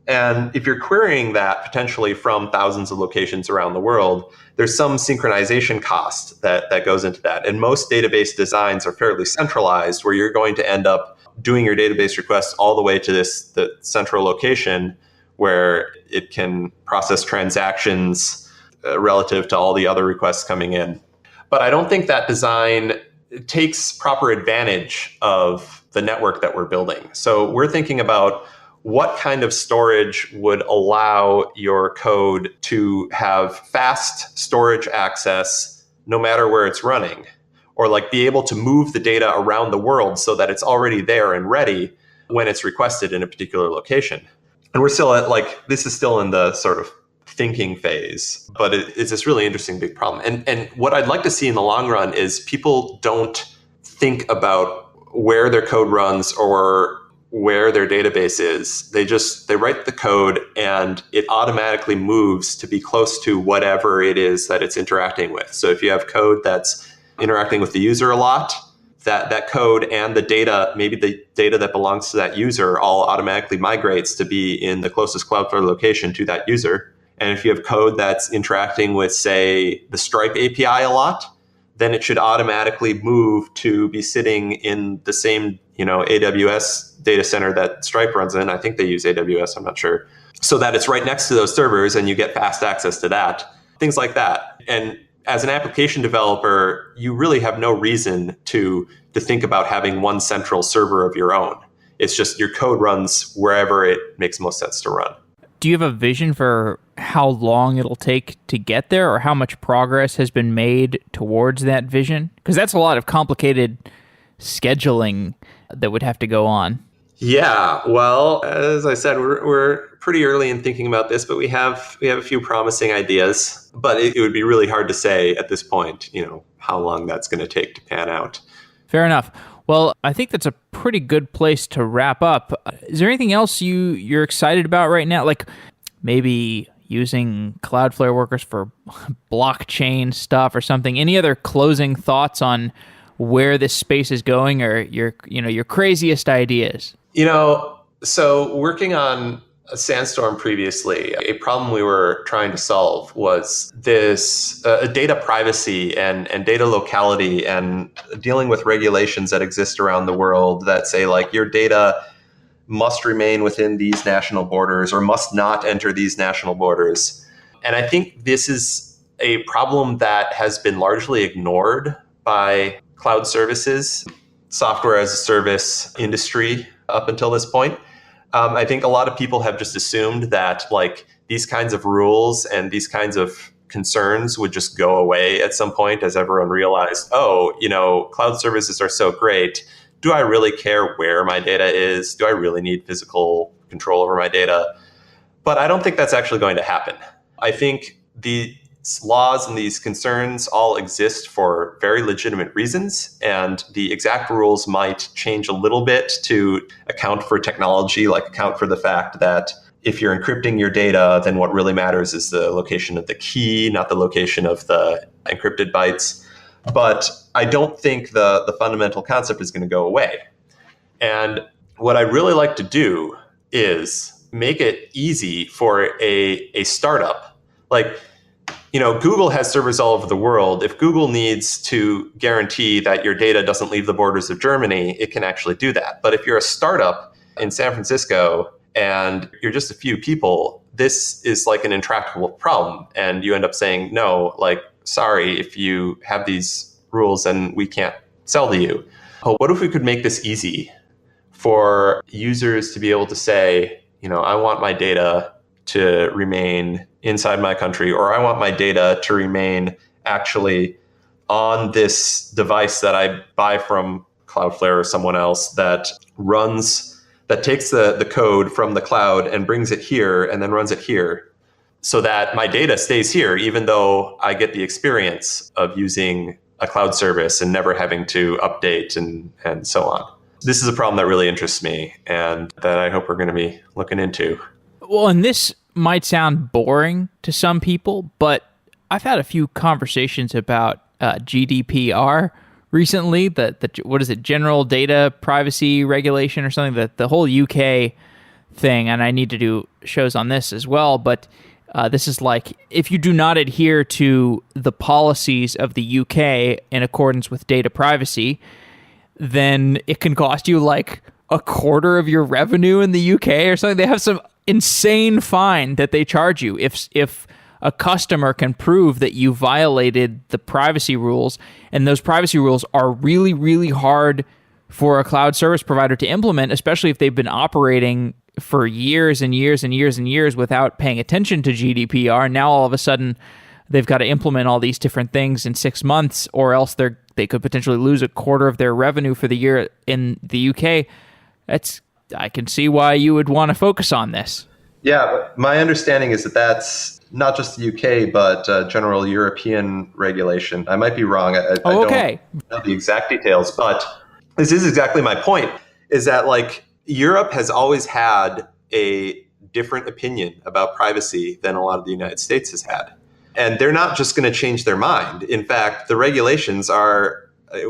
And if you're querying that potentially from thousands of locations around the world, there's some synchronization cost that goes into that. And most database designs are fairly centralized, where you're going to end up doing your database requests all the way to the central location where it can process transactions relative to all the other requests coming in. But I don't think that design takes proper advantage of the network that we're building. So we're thinking about what kind of storage would allow your code to have fast storage access no matter where it's running, or like be able to move the data around the world so that it's already there and ready when it's requested in a particular location. And we're still at this is still in the sort of thinking phase, but it's this really interesting big problem. And what I'd like to see in the long run is people don't think about where their code runs or where their database is. They write the code and it automatically moves to be close to whatever it is that it's interacting with. So if you have code that's interacting with the user a lot, that code and the data, maybe the data that belongs to that user, all automatically migrates to be in the closest Cloudflare location to that user. And if you have code that's interacting with, say, the Stripe API a lot, then it should automatically move to be sitting in the same, AWS data center that Stripe runs in. I think they use AWS, I'm not sure. So that it's right next to those servers and you get fast access to that, things like that. And as an application developer, you really have no reason to think about having one central server of your own. It's just your code runs wherever it makes most sense to run. Do you have a vision for how long it'll take to get there, or how much progress has been made towards that vision? Because that's a lot of complicated scheduling that would have to go on. Yeah, well, as I said, we're pretty early in thinking about this, but we have a few promising ideas. But it would be really hard to say at this point, how long that's going to take to pan out. Fair enough. Well, I think that's a pretty good place to wrap up. Is there anything else you're excited about right now? Like maybe using Cloudflare Workers for blockchain stuff or something? Any other closing thoughts on where this space is going, or your craziest ideas? So working on a Sandstorm previously, a problem we were trying to solve was this data privacy and data locality, and dealing with regulations that exist around the world that say your data must remain within these national borders or must not enter these national borders. And I think this is a problem that has been largely ignored by cloud services, software as a service industry up until this point. I think a lot of people have just assumed that these kinds of rules and these kinds of concerns would just go away at some point as everyone realized, oh, cloud services are so great. Do I really care where my data is? Do I really need physical control over my data? But I don't think that's actually going to happen. I think these laws and these concerns all exist for very legitimate reasons, and the exact rules might change a little bit to account for technology, like account for the fact that if you're encrypting your data, then what really matters is the location of the key, not the location of the encrypted bytes. But I don't think the fundamental concept is going to go away. And what I'd really like to do is make it easy for a startup. Like, Google has servers all over the world. If Google needs to guarantee that your data doesn't leave the borders of Germany, it can actually do that. But if you're a startup in San Francisco and you're just a few people, this is like an intractable problem. And you end up saying, no, sorry, if you have these rules and we can't sell to you. But what if we could make this easy for users to be able to say, I want my data to remain inside my country, or I want my data to remain actually on this device that I buy from Cloudflare or someone else that takes the code from the cloud and brings it here and then runs it here, so that my data stays here, even though I get the experience of using a cloud service and never having to update and so on. This is a problem that really interests me and that I hope we're going to be looking into. Well, and this might sound boring to some people, but I've had a few conversations about GDPR recently, what is it, General Data Privacy Regulation or something, the whole UK thing, and I need to do shows on this as well, but this is like, if you do not adhere to the policies of the UK in accordance with data privacy, then it can cost you like a quarter of your revenue in the UK or something. They have some insane fine that they charge you if a customer can prove that you violated the privacy rules, and those privacy rules are really, really hard for a cloud service provider to implement, especially if they've been operating for years and years and years and years without paying attention to GDPR. Now all of a sudden they've got to implement all these different things in 6 months, or else they could potentially lose a quarter of their revenue for the year in the UK. I can see why you would want to focus on this. Yeah, my understanding is that that's not just the UK, but general European regulation. I might be wrong. I don't know the exact details, but this is exactly my point, is that Europe has always had a different opinion about privacy than a lot of the United States has had. And they're not just going to change their mind. In fact, the regulations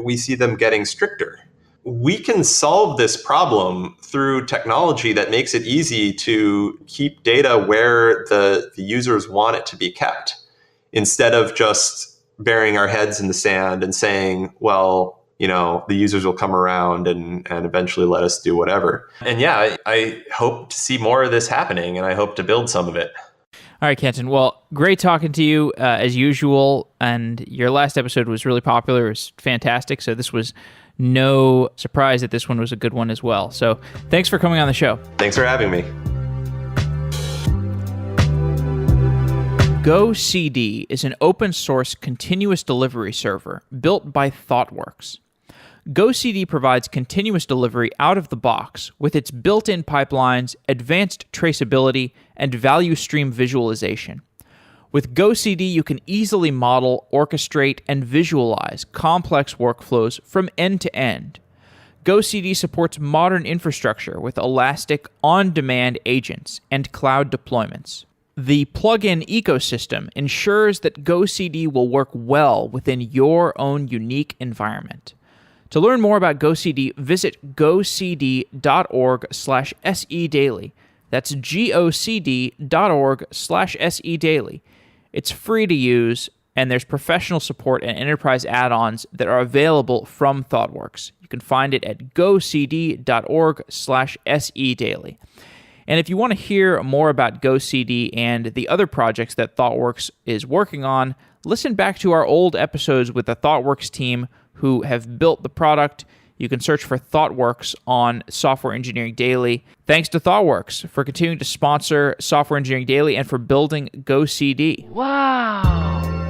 we see them getting stricter. We can solve this problem through technology that makes it easy to keep data where the users want it to be kept, instead of just burying our heads in the sand and saying, well, the users will come around and eventually let us do whatever. And yeah, I hope to see more of this happening, and I hope to build some of it. All right, Kenton. Well, great talking to you as usual. And your last episode was really popular. It was fantastic. So this was no surprise that this one was a good one as well. So thanks for coming on the show. Thanks for having me. GoCD is an open source continuous delivery server built by ThoughtWorks. GoCD provides continuous delivery out of the box with its built-in pipelines, advanced traceability, and value stream visualization. With GoCD, you can easily model, orchestrate, and visualize complex workflows from end to end. GoCD supports modern infrastructure with elastic, on-demand agents and cloud deployments. The plugin ecosystem ensures that GoCD will work well within your own unique environment. To learn more about GoCD, visit gocd.org/sedaily. That's gocd.org/sedaily. It's free to use, and there's professional support and enterprise add-ons that are available from ThoughtWorks. You can find it at gocd.org/sedaily. And if you want to hear more about GoCD and the other projects that ThoughtWorks is working on, listen back to our old episodes with the ThoughtWorks team who have built the product You can search for ThoughtWorks on Software Engineering Daily. Thanks to ThoughtWorks for continuing to sponsor Software Engineering Daily and for building GoCD. Wow.